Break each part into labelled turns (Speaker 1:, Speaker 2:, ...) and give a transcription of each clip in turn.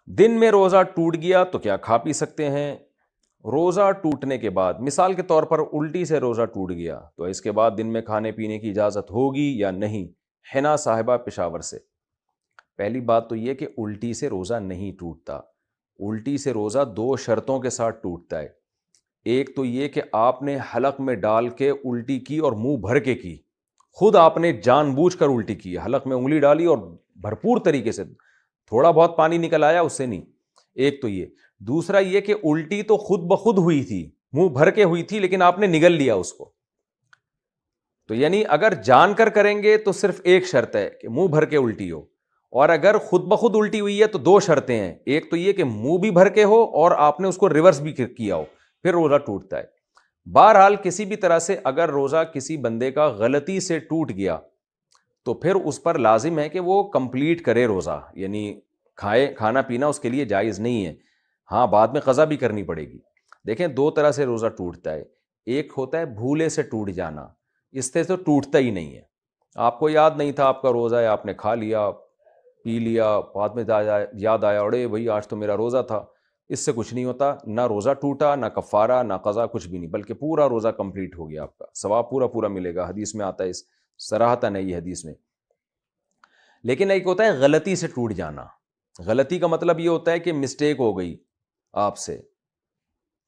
Speaker 1: دن میں روزہ ٹوٹ گیا تو کیا کھا پی سکتے ہیں؟ روزہ ٹوٹنے کے بعد مثال کے طور پر الٹی سے روزہ ٹوٹ گیا تو اس کے بعد دن میں کھانے پینے کی اجازت ہوگی یا نہیں؟ حنا صاحبہ پشاور سے۔ پہلی بات تو یہ کہ الٹی سے روزہ نہیں ٹوٹتا، الٹی سے روزہ دو شرطوں کے ساتھ ٹوٹتا ہے۔ ایک تو یہ کہ آپ نے حلق میں ڈال کے الٹی کی اور منہ بھر کے کی، خود آپ نے جان بوجھ کر الٹی کی، حلق میں انگلی ڈالی اور بھرپور طریقے سے، تھوڑا بہت پانی نکل آیا اس سے نہیں۔ ایک تو یہ، دوسرا یہ کہ الٹی تو خود بخود ہوئی تھی، منہ بھر کے ہوئی تھی، لیکن آپ نے نگل لیا اس کو۔ تو یعنی اگر جان کر کریں گے تو صرف ایک شرط ہے کہ منہ بھر کے الٹی ہو، اور اگر خود بخود الٹی ہوئی ہے تو دو شرطیں ہیں، ایک تو یہ کہ منہ بھی بھر کے ہو اور آپ نے اس کو ریورس بھی کیا ہو، پھر روزہ ٹوٹتا ہے۔ بہرحال کسی بھی طرح سے اگر روزہ کسی بندے کا غلطی سے ٹوٹ گیا تو پھر اس پر لازم ہے کہ وہ کمپلیٹ کرے روزہ، یعنی کھانا پینا اس کے لیے جائز نہیں ہے۔ ہاں بعد میں قضا بھی کرنی پڑے گی۔ دیکھیں دو طرح سے روزہ ٹوٹتا ہے، ایک ہوتا ہے بھولے سے ٹوٹ جانا، اس سے تو ٹوٹتا ہی نہیں ہے، آپ کو یاد نہیں تھا آپ کا روزہ ہے، آپ نے کھا لیا پی لیا، بعد میں یاد آیا اڑے بھائی آج تو میرا روزہ تھا، اس سے کچھ نہیں ہوتا، نہ روزہ ٹوٹا، نہ کفارہ، نہ قضا، کچھ بھی نہیں، بلکہ پورا روزہ کمپلیٹ ہو گیا، آپ کا ثواب پورا ملے گا، حدیث میں آتا ہے، اس صراحتاً ہے یہ حدیث میں۔ لیکن ایک ہوتا ہے غلطی سے ٹوٹ جانا، غلطی کا مطلب یہ ہوتا ہے کہ مسٹیک ہو گئی آپ سے،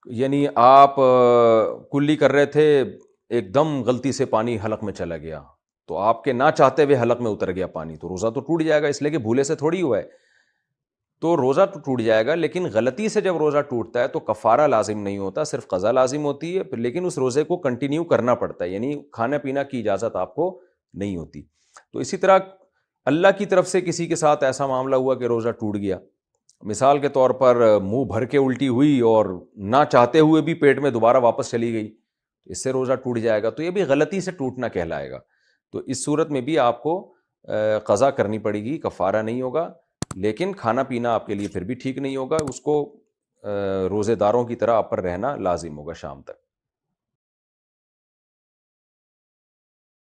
Speaker 1: یعنی آپ کلی کر رہے تھے، ایک دم غلطی سے پانی حلق میں چلا گیا، تو آپ کے نہ چاہتے ہوئے حلق میں اتر گیا پانی، تو روزہ تو ٹوٹ جائے گا، اس لیے کہ بھولے سے تھوڑی ہوا ہے، تو روزہ تو ٹوٹ جائے گا۔ لیکن غلطی سے جب روزہ ٹوٹتا ہے تو کفارہ لازم نہیں ہوتا، صرف قضا لازم ہوتی ہے، لیکن اس روزے کو کنٹینیو کرنا پڑتا ہے، یعنی کھانا پینا کی اجازت آپ کو نہیں ہوتی۔ تو اسی طرح اللہ کی طرف سے کسی کے ساتھ ایسا معاملہ ہوا کہ روزہ ٹوٹ گیا، مثال کے طور پر منہ بھر کے الٹی ہوئی اور نہ چاہتے ہوئے بھی پیٹ میں دوبارہ واپس چلی گئی، اس سے روزہ ٹوٹ جائے گا، تو یہ بھی غلطی سے ٹوٹنا کہلائے گا۔ تو اس صورت میں بھی آپ کو قضا کرنی پڑے گی، کفارہ نہیں ہوگا، لیکن کھانا پینا آپ کے لیے پھر بھی ٹھیک نہیں ہوگا، اس کو روزے داروں کی طرح آپ پر رہنا لازم ہوگا شام تک۔